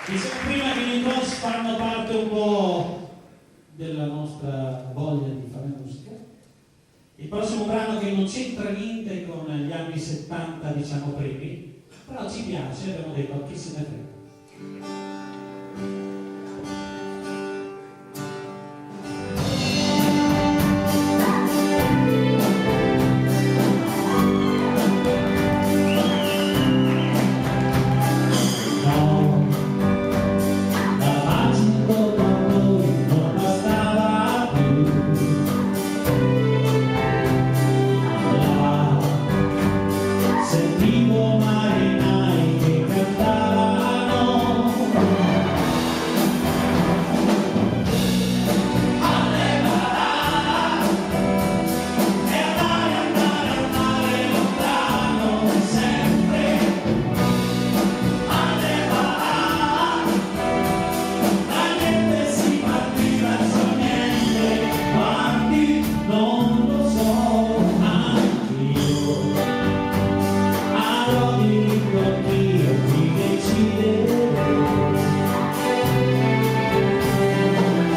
Dicevo prima che gli incontri fanno parte un po' della nostra voglia di fare musica. Il prossimo brano che non c'entra niente con gli anni 70, diciamo primi, però ci piace, abbiamo detto chi se ne frega. Sentivo marinai che cantavano alle parà e andare lontano sempre alle parà da niente si partiva su niente quanti non lo so anch'io. Io ti deciderò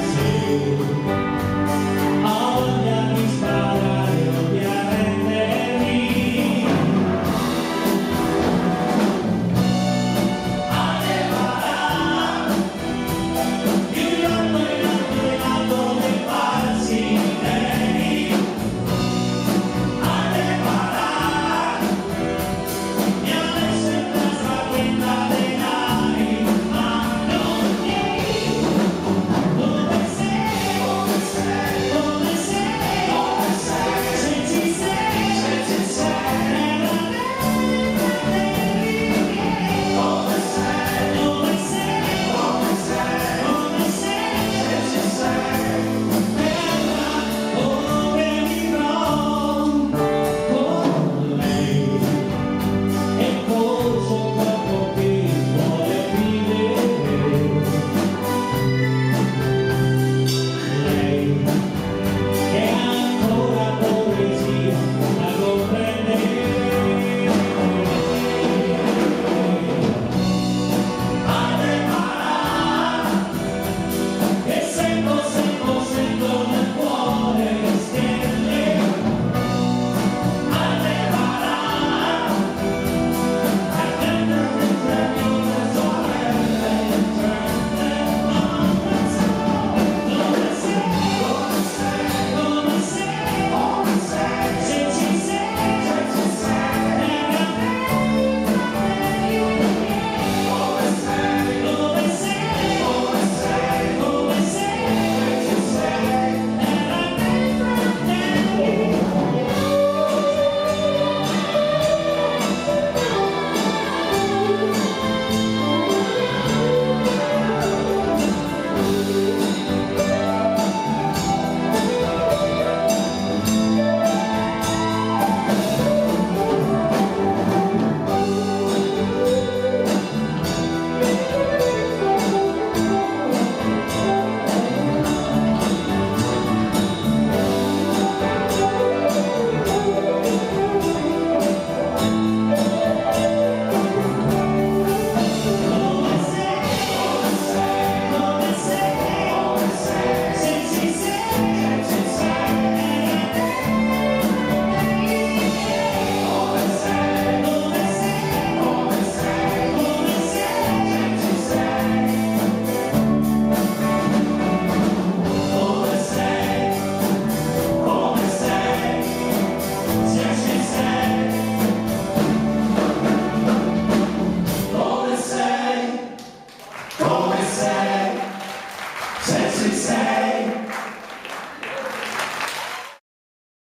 se ho voglia di sparare o di arrendermi alle parà in alto dei falsi treni alle parà. Come sei, se ci sei.